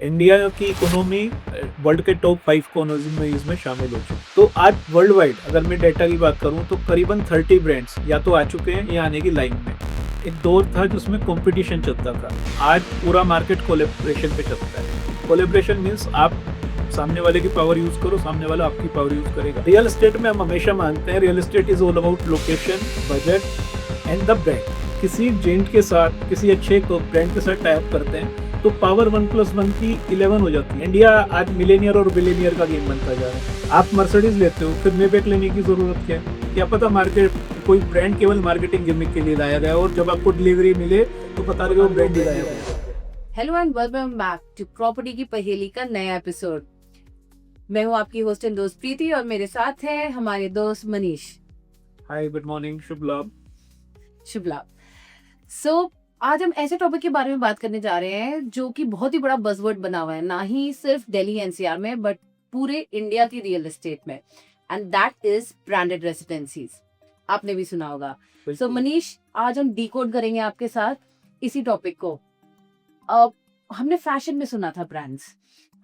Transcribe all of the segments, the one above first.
India की economy world के top 5 economies में शामिल हो चुकी। तो आज वर्ल्ड वाइड अगर मैं डेटा की बात करूं तो करीबन 30 ब्रांड्स या तो आ चुके हैं या आने की लाइन में। एक दौर था जिसमें कंपटीशन चलता था, आज पूरा मार्केट कोलैबोरेशन पे चलता है। कोलैबोरेशन मीन्स आप सामने वाले की पावर यूज करो, सामने वाला आपकी पावर यूज करेगा। रियल एस्टेट में हम हमेशा मानते हैं real estate is all about location, budget and the brand. किसी जेंट के साथ, किसी अच्छे ब्रांड के साथ टाइप करते हैं तो पावर 1+1 की 11 हो जाती है। इंडिया आज मिलेनियर और बिलेनियर का गेम बनता जा रहा है। आप मर्सिडीज लेते हो, फिर मेबैक लेने की जरूरत क्या है? क्या पता मार्केट कोई ब्रांड केवल मार्केटिंग गिमिक के लिए लाया गया और जब आपको डिलीवरी मिले तो पता लगे वो ब्रांड ही लाया गया। Hello and welcome back to property की पहेली का नया एपिसोड। मैं हूँ आपकी होस्ट एंड दोस्त प्रीति और मेरे साथ है हमारे दोस्त मनीष। हाय, गुड मॉर्निंग, शुभ लाभ। शुभ लाभ। सो आज हम ऐसे टॉपिक के बारे में बात करने जा रहे हैं जो कि बहुत ही बड़ा बज़वर्ड बना हुआ है, ना ही सिर्फ दिल्ली एनसीआर में बट पूरे इंडिया की रियल एस्टेट में, and that is branded residencies. आपने भी सुना होगा। सो मनीष, आज हम डिकोड करेंगे आपके साथ इसी टॉपिक को। हमने फैशन में सुना था brands,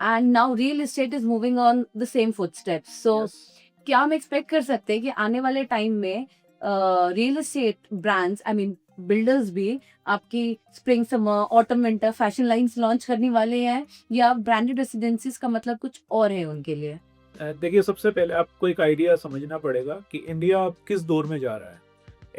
and now real estate is moving on the same footsteps. So क्या हम एक्सपेक्ट कर सकते हैं कि आने वाले टाइम में real estate brands, I mean builders भी आपकी spring, summer, autumn, winter fashion lines launch करने वाले हैं, या ब्रांडेड रेसिडेंसीज का मतलब कुछ और है उनके लिए? देखिए, सबसे पहले आपको एक आइडिया समझना पड़ेगा कि इंडिया अब किस दौर में जा रहा है।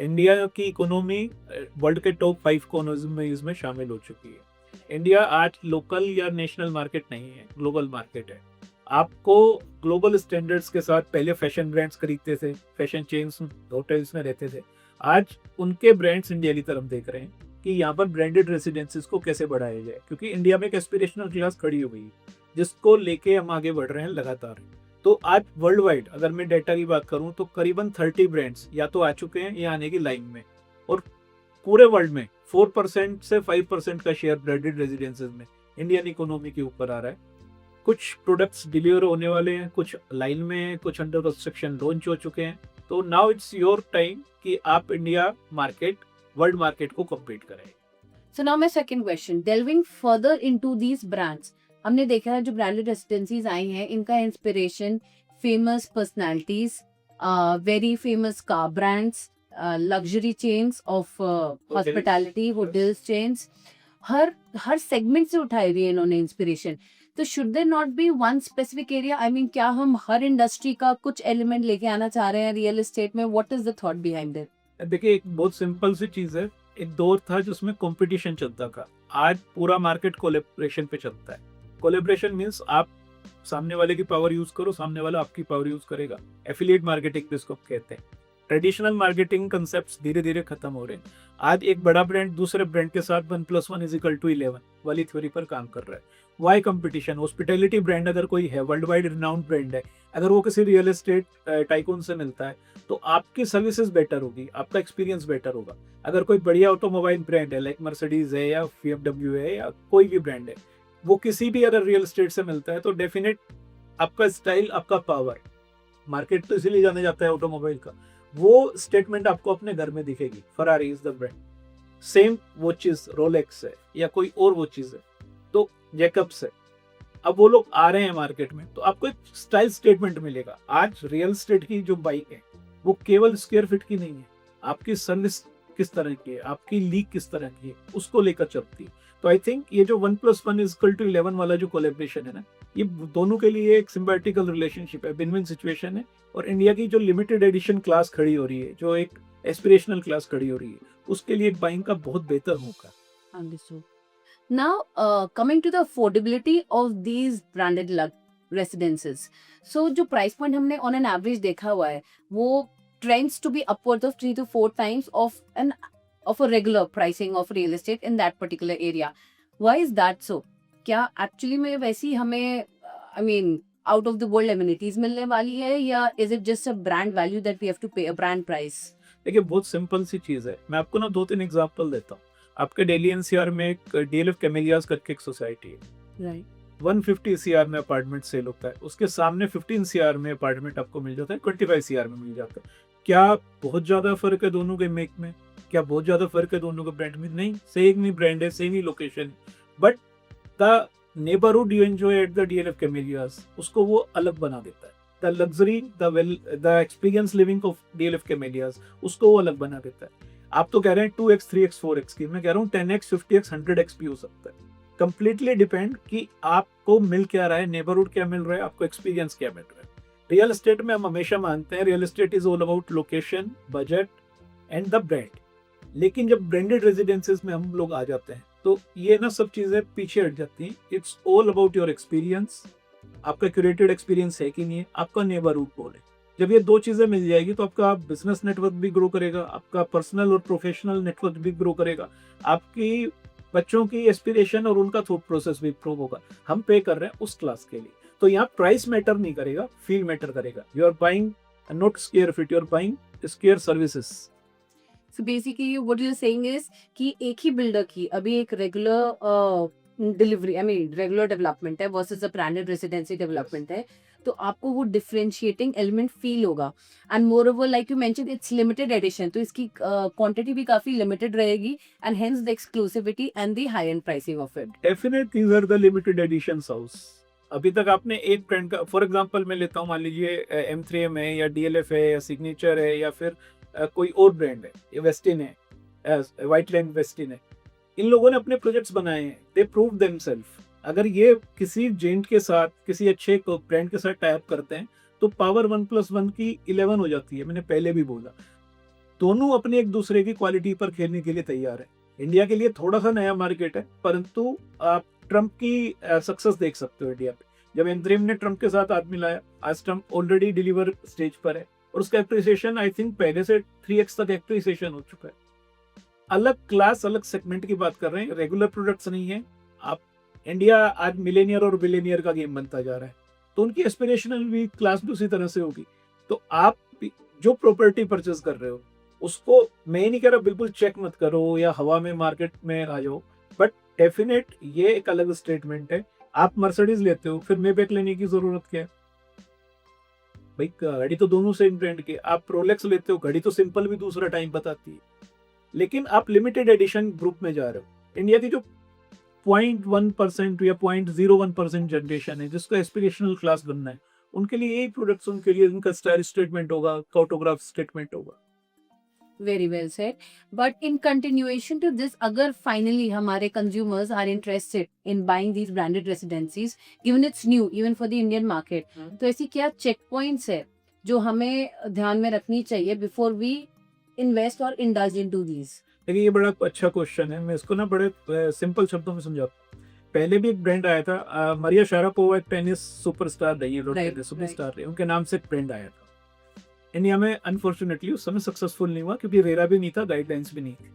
इंडिया की इकोनॉमी वर्ल्ड के टॉप 5 इकोनॉमीज में शामिल हो चुकी है। इंडिया आज लोकल या नेशनल मार्केट नहीं है, ग्लोबल मार्केट है। आपको ग्लोबल स्टैंडर्ड्स के साथ पहले फैशन ब्रांड्स खरीदते थे, फैशन चेन्स होटल्स में रहते थे। आज उनके ब्रांड्स इंडिया की तरफ देख रहे हैं कि यहाँ पर ब्रांडेड रेसिडेंसीज को कैसे बढ़ाया जाए, क्योंकि इंडिया में एक एस्पिरेशनल क्लास खड़ी हो गई है जिसको लेके हम आगे बढ़ रहे हैं लगातार। तो आज वर्ल्ड वाइड अगर मैं डेटा की बात करूं तो करीबन 30 ब्रांड्स या तो आ चुके हैं या आने की लाइन में, और पूरे वर्ल्ड में 4% से 5% का शेयर ब्रांडेड रेजिडेंसेज में इंडियन इकोनॉमी के ऊपर आ रहा है। कुछ प्रोडक्ट्स डिलीवर होने वाले हैं, कुछ लाइन में हैं, कुछ अंडर कंस्ट्रक्शन लॉन्च हो चुके हैं। तो नाउ इट्स योर टाइम कि आप इंडिया मार्केट, वर्ल्ड मार्केट को कम्पीट करें। So now my second question, delving further into these brands. हमने देखा है जो ब्रांडेड रेसिडेंसीज आई हैं, इनका inspiration famous personalities, very famous car brands, luxury chains of hospitality, hotels chains, हर सेगमेंट से उठाई हुई है इन्होंने इंस्पिरेशन। तो should there not be one specific area? I mean, क्या हम हर इंडस्ट्री का कुछ एलिमेंट लेके आना चाह रहे हैं रियल एस्टेट में? What is the thought behind it? देखिए, एक बहुत सिंपल सी चीज है। एक दौर था जिसमें कंपटीशन चलता था, आज पूरा मार्केट कोलैबोरेशन पे चलता है। कोलैबोरेशन मींस आप सामने वाले की पावर यूज करो, सामने वाला आपकी पावर यूज करेगा। एफिलिएट मार्केटिंग जिसको कहते हैं। ट्रेडिशनल मार्केटिंग कंसेप्ट्स धीरे धीरे खत्म हो रहे हैं। आज एक बड़ा ब्रांड दूसरे ब्रांड के साथ 1+1=11 वाली थ्योरी पर काम कर रहा है। Y competition? हॉस्पिटैलिटी ब्रांड अगर कोई है, वर्ल्ड वाइड रिनाउंड ब्रांड है, अगर वो किसी रियल एस्टेट टाइकून से मिलता है तो आपकी सर्विसेज बेटर होगी, आपका एक्सपीरियंस बेटर होगा। अगर कोई बढ़िया ऑटोमोबाइल ब्रांड है, लाइक मर्सिडीज है या BMW है या कोई भी ब्रांड है, वो किसी भी अगर रियल एस्टेट से मिलता है तो डेफिनेट आपका स्टाइल, आपका पावर, मार्केट तो इसीलिए जाने जाता है ऑटोमोबाइल का, वो स्टेटमेंट आपको अपने घर में दिखेगी। Ferrari is the brand. Same वो चीज रोलेक्स है या कोई और वो चीज है तो जैकब्स है। अब वो लोग आ रहे हैं मार्केट में तो आपको एक स्टाइल स्टेटमेंट मिलेगा। आज रियल एस्टेट की जो बाइक है वो केवल स्क्वायर फीट की नहीं है, आपकी सर्विस किस तरह की है, आपकी लीक किस तरह की है, उसको लेकर चलती है। तो आई थिंक ये जो 1+1=11 वाला जो कोलैबोरेशन है ना, ये दोनों के लिए एक सिम्बायोटिकल रिलेशनशिप है, विन विन सिचुएशन है। और इंडिया की जो लिमिटेड एडिशन क्लास खड़ी हो रही है, जो एक एस्पिरेशनल क्लास खड़ी हो रही है, उसके लिए बाइंग का बहुत बेहतर मौका। Understood. Now, coming to the affordability of these branded residences. So, जो price point हमने on an average देखा हुआ है, वो trends to be upwards of 3 to 4 times of a regular pricing of real estate in that particular area. Why is that so? क्या actually में वैसी हमें, I mean, out of the world amenities मिलने वाली है, या is it just a brand value that we have to pay a brand price? देखिए, बहुत सिंपल सी चीज है। मैं आपको ना 2-3 एग्जांपल देता हूँ। आपके दिल्ली एनसीआर में एक DLF कैमेलियाज करके एक सोसाइटी है, Right. 150 CR में अपार्टमेंट सेल होता है। उसके सामने 15 CR में अपार्टमेंट आपको मिल जाता है, 25 CR में मिल जाता है। क्या बहुत ज्यादा फर्क है दोनों के मेक में? क्या बहुत ज्यादा फर्क है दोनों के ब्रांड में? नहीं, सेम ही ब्रांड है, सेम ही location, but the neighbourhood you enjoy at the DLF Camellias, उसको वो अलग बना देता है। The luxury, the experience living of DLF Camellias, उसको वो अलग बना देता है। आप तो कह रहे हैं 2x 3x 4x की, मैं कह रहा हूँ 10x 50x 100x भी हो सकता है। कंप्लीटली डिपेंड कि आपको मिल क्या रहा है, नेबरहुड क्या मिल रहा है, आपको एक्सपीरियंस क्या मिल रहा है। रियल एस्टेट में हम हमेशा मानते हैं real estate is all about location, budget and the brand. लेकिन जब ब्रांडेड रेजिडेंसेस में हम लोग आ जाते हैं तो ये ना सब चीजें पीछे हट जाती हैं। It's all about your experience, आपका क्यूरेटेड एक्सपीरियंस है कि नहीं है, आपका नेबरहुड कौन है। जब ये दो चीजें मिल जाएगी तो आपका बिजनेस नेटवर्क भी ग्रो करेगा, आपका पर्सनल और प्रोफेशनल नेटवर्क भी ग्रो करेगा, आपकी बच्चों की एस्पिरेशन और उनका थॉट प्रोसेस भी इम्प्रूव होगा। हम पे कर रहे हैं उस क्लास के लिए, तो यहाँ प्राइस मैटर नहीं करेगा, फील मैटर करेगा। You are buying not square feet, you are buying square services. So basically what you saying is कि एक ही बिल्डर की अभी एक regular delivery I mean regular development है versus a branded residency development है, तो आपको वो डिफरेंशिएटिंग एलिमेंट फील होगा। And more over like you mention it's limited edition, तो इसकी क्वांटिटी भी काफी लिमिटेड रहेगी and hence the exclusivity and the high end pricing of it. Definite these are the limited edition house. अभी तक आपने एक ब्रांड का, फॉर एग्जांपल मैं लेता हूँ, मान लीजिए M3M है या DLF है या सिग्नेचर है या फिर कोई और ब्रांड है, ये वेस्टिन है, व्हाइट लैंड वेस्टिन है। इन लोगों ने अपने प्रोजेक्ट्स बनाए हैं, दे प्रूव देमसेल्फ। अगर ये किसी जेंट के साथ, किसी अच्छे ब्रांड के साथ टाई अप करते हैं तो पावर 1+1 की 11 हो जाती है। मैंने पहले भी बोला, दोनों अपने एक दूसरे की क्वालिटी पर खेलने के लिए तैयार है। इंडिया के लिए थोड़ा सा नया मार्केट है, परंतु आप ट्रम्प की सक्सेस देख सकते हो इंडिया पे। जब M3M ने ट्रम्प के साथ हाथ मिलाया, आज ट्रम्प ऑलरेडी डिलीवर स्टेज पर है और उसका एप्रिसिएशन आई थिंक पहले से 3x तक एप्रिसिएशन हो चुका है। अलग क्लास, अलग सेगमेंट की बात कर रहे हैं, रेगुलर प्रोडक्ट्स नहीं है। आप इंडिया आज मिलेनियर और बिलेनियर का गेम बनता जा रहा है, तो उनकी एस्पिरेशनल भी क्लास भी उसी तरह से होगी। तो आप जो प्रॉपर्टी परचेज कर रहे हो उसको, मैं नहीं कह रहा बिल्कुल चेक मत करो या हवा में मार्केट में आ जाओ, बट डेफिनेट ये एक अलग स्टेटमेंट है। आप मर्सिडीज लेते हो, फिर मेबैक लेने की जरूरत क्या है भाई? घड़ी तो दोनों सेम ब्रांड के। आप रोलेक्स लेते हो, घड़ी तो सिंपल भी दूसरा टाइम बताती है, लेकिन आप लिमिटेड एडिशन ग्रुप में जा रहे हो। इंडिया की जो 0.1% या 0.01% जनरेशन है जिसको एस्पिरेशनल क्लास बनना है, उनके लिए यही प्रोडक्ट्स, उनके लिए उनका स्टाइल स्टेटमेंट होगा, ऑटोग्राफ स्टेटमेंट होगा। Very well said. But in continuation to this, अगर फाइनली हमारे consumers are interested in buying these branded residencies, given it's new even for the Indian market, तो ऐसी क्या चेक पॉइंट्स है जो हमें ध्यान में रखनी चाहिए बिफोर वी इन्वेस्ट और इंडल्ज इनटू दीज? देखिए, ये बड़ा अच्छा क्वेश्चन है। मैं इसको ना बड़े सिंपल शब्दों में समझाता हूँ। पहले भी एक ब्रांड आया था, मारिया शारापोवा एक टेनिस सुपरस्टार रही है, Right, सुपरस्टार रही है, उनके नाम से एक ब्रांड आया था। इंडिया में अनफॉर्चुनेटली उस समय सक्सेसफुल नहीं हुआ क्योंकि रेरा भी नहीं था, गाइडलाइंस भी नहीं थी।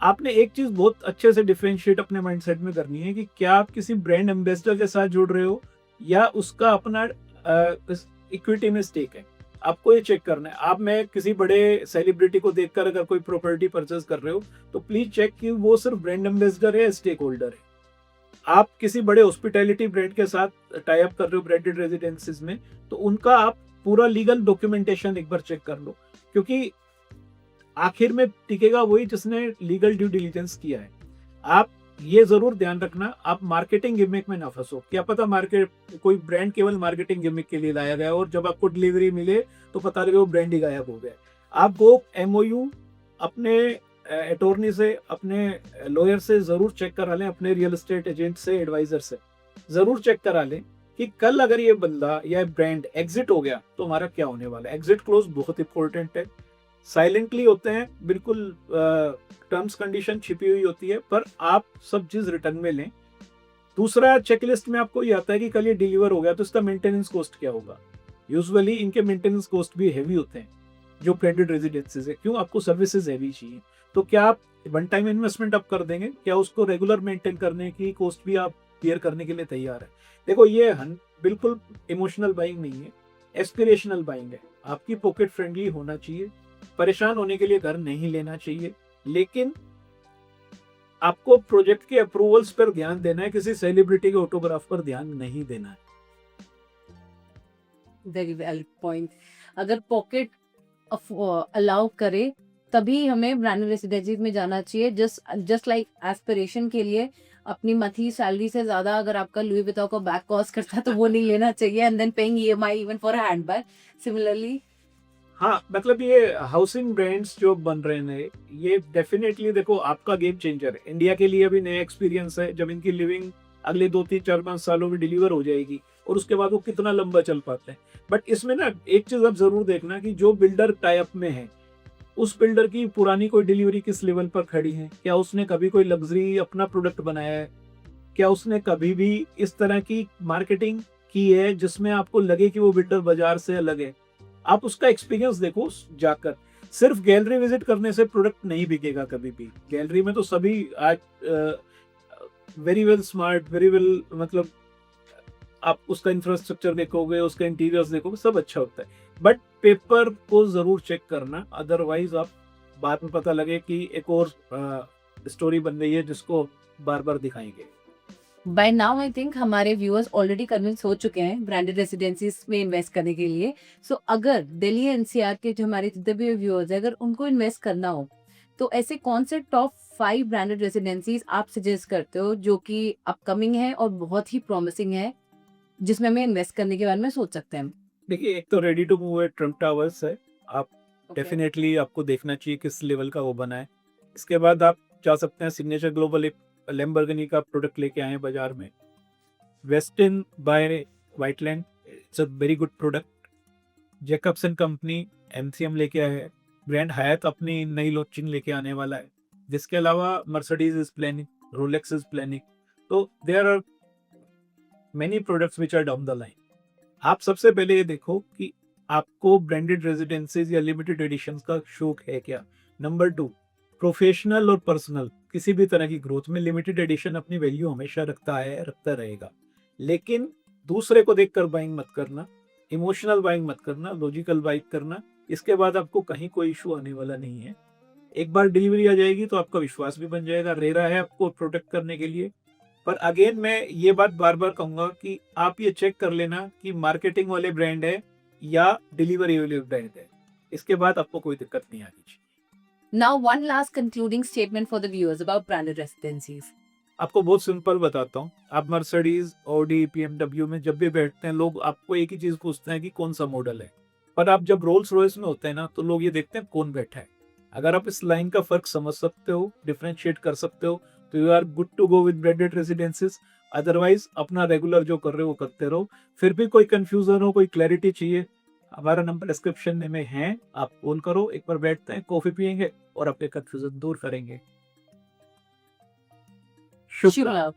आपने एक चीज बहुत अच्छे से डिफरेंशिएट अपने माइंडसेट में करनी है कि क्या आप किसी ब्रांड एम्बेसडर के साथ जुड़ रहे हो या उसका अपना इक्विटी में स्टेक है। आपको ये चेक करना है। आप में किसी बड़े सेलिब्रिटी को देखकर अगर कोई प्रॉपर्टी परचेज कर रहे हो तो प्लीज चेक कि वो सिर्फ ब्रांड एम्बेसडर है या स्टेक होल्डर है। आप किसी बड़े हॉस्पिटैलिटी ब्रांड के साथ टाई अप कर रहे हो ब्रांडेड रेजिडेंसीज में, तो उनका आप पूरा लीगल डॉक्यूमेंटेशन एक बार चेक कर लो, क्योंकि आखिर में टिकेगा वही जिसने लीगल ड्यू डिलीजेंस किया है। आप ये जरूर ध्यान रखना, आप मार्केटिंग गिमिक में ना फंसो। क्या पता मार्केट कोई ब्रांड केवल मार्केटिंग गिमिक के लिए लाया गया और जब आपको डिलीवरी मिले तो पता लगे वो ब्रांड ही गायब हो गया। आप वो MOU अपने अटॉर्नी से, अपने लॉयर से जरूर चेक करा लें, अपने रियल एस्टेट एजेंट से, एडवाइजर से जरूर चेक करा लें कि कल अगर ये बंदा या ब्रांड एग्जिट हो गया तो हमारा क्या होने वाला है। एग्जिट क्लोज बहुत इंपॉर्टेंट है। साइलेंटली होते हैं, बिल्कुल टर्म्स कंडीशन छिपी हुई होती है, पर आप सब चीज रिटर्न में लें। दूसरा, चेकलिस्ट में आपको ये आता है कि कल ये डिलीवर हो गया तो इसका मेंटेनेंस कॉस्ट क्या होगा। यूजुअली इनके मेंटेनेंस कॉस्ट भी हैवी होते हैं जो ब्रांडेड रेजिडेंसीज है। क्यों? आपको सर्विसेज हैवी चाहिए। तो क्या आप वन टाइम इन्वेस्टमेंट आप कर देंगे? क्या उसको रेगुलर मेंटेन करने की कॉस्ट भी आप बियर करने के लिए तैयार है? देखो, ये बिल्कुल इमोशनल बाइंग नहीं है, एस्पिरेशनल बाइंग है। आपकी पॉकेट फ्रेंडली होना चाहिए, परेशान होने के लिए घर नहीं लेना चाहिए, लेकिन आपको प्रोजेक्ट के अप्रूवल्स पर ध्यान देना है, किसी सेलिब्रिटी के ऑटोग्राफ पर ध्यान नहीं देना है। Very valid point. अगर पॉकेट अलाउ करे तभी हमें ब्रांडेड रेसिडेंसीज में जाना चाहिए। जस्ट लाइक एस्पिरेशन के लिए अपनी मंथली सैलरी से ज़्यादा अगर आपका लुई विटॉन का बैग कॉस्ट करता है तो वो नहीं लेना चाहिए, and then paying EMI even for a handbag similarly. हाँ, मतलब ये हाउसिंग ब्रांड्स जो बन रहे हैं, ये डेफिनेटली देखो आपका गेम चेंजर है। इंडिया के लिए अभी नया एक्सपीरियंस है, जब इनकी लिविंग अगले 2, 3, 4, 5 सालों में डिलीवर हो जाएगी और उसके बाद वो कितना लंबा चल पाते हैं। बट इसमें ना एक चीज आप जरूर देखना कि जो बिल्डर टाई अप में है, उस बिल्डर की पुरानी कोई डिलीवरी किस लेवल पर खड़ी है, क्या उसने कभी कोई लग्जरी अपना प्रोडक्ट बनाया है, क्या उसने कभी भी इस तरह की मार्केटिंग की है जिसमें आपको लगे कि वो बिल्डर बाजार से अलग है। आप उसका एक्सपीरियंस देखो जाकर। सिर्फ गैलरी विजिट करने से प्रोडक्ट नहीं बिकेगा कभी भी। गैलरी में तो सभी आज very well smart, very well, मतलब आप उसका इंफ्रास्ट्रक्चर देखोगे, उसका इंटीरियर्स देखोगे, सब अच्छा होता है। बट पेपर को जरूर चेक करना, अदरवाइज आप बाद में पता लगे कि एक और स्टोरी बन रही है जिसको बार बार दिखाएंगे। बाय नाउ आई थिंक हमारे व्यूअर्स ऑलरेडी कन्विंस हो चुके हैं ब्रांडेड रेसिडेंसीज में इन्वेस्ट करने के लिए। सो अगर दिल्ली एनसीआर के जो हमारे जितने भी व्यूअर्स हैं, अगर उनको इन्वेस्ट करना हो, तो ऐसे कौन से टॉप 5 ब्रांडेड रेसिडेंसीज आप सजेस्ट करते हो जो कि अपकमिंग है और बहुत ही प्रॉमिसिंग है, जिसमें हमें इन्वेस्ट करने के बारे में सोच सकते हैं? देखिए, एक तो रेडी टू मूव है, ट्रम्प टावर्स है। आप ओके। डेफिनेटली आपको देखना चाहिए किस लेवल का वो बना है। इसके बाद आप जा सकते हैं, सिग्नेचर ग्लोबल एक लैम्बोर्गिनी का प्रोडक्ट लेके आए हैं बाजार में। Westin by Whiteland, it's a very good product. Jacobson company MCM लेके आया है। ग्रैंड हायत अपनी नई लॉन्चिंग लेके आने वाला है। जिसके अलावा Mercedes is planning, Rolex is planning. तो there are many products which are down the line. आप सबसे पहले ये देखो कि आपको ब्रांडेड रेजिडेंसीज या लिमिटेड एडिशंस का शौक है क्या। नंबर 2, प्रोफेशनल और पर्सनल किसी भी तरह की ग्रोथ में लिमिटेड एडिशन अपनी वैल्यू हमेशा रखता है, रखता रहेगा। लेकिन दूसरे को देखकर बाइंग मत करना, इमोशनल बाइंग मत करना, लॉजिकल बाइंग करना। इसके बाद आपको कहीं कोई इशू आने वाला नहीं है। एक बार डिलीवरी आ जाएगी तो आपका विश्वास भी बन जाएगा, रेरा है आपको प्रोटेक्ट करने के लिए। पर अगेन मैं ये बात बार बार कहूंगा कि आप ये चेक कर लेना कि मार्केटिंग वाले ब्रांड है या डिलीवरी वाले ब्रांड है। इसके बाद आपको कोई दिक्कत नहीं आनी चाहिए। Now one last concluding statement for the viewers about branded residencies. आपको बहुत सिंपल बताता हूँ। आप मर्सिडीज, ऑडी, बीएमडब्ल्यू में जब भी बैठते हैं, लोग आपको एक ही चीज पूछते हैं कि कौन सा मॉडल है। पर आप जब रोल्स रॉयस में होते हैं ना, तो लोग ये देखते हैं कौन बैठा है। अगर आप इस लाइन का फर्क समझ सकते हो, डिफरेंशिएट कर सकते हो, तो you are good to go with branded residencies. Otherwise अपना रेगुलर जो कर रहे हो वो करते रहो। फिर भी कोई कंफ्यूजन हो, कोई क्लैरिटी चाहिए, हमारा नंबर डिस्क्रिप्शन में है, आप कॉल करो। एक बार बैठते हैं, कॉफी पियेंगे और आपके कंफ्यूजन दूर करेंगे। शुक्रिया। शुभ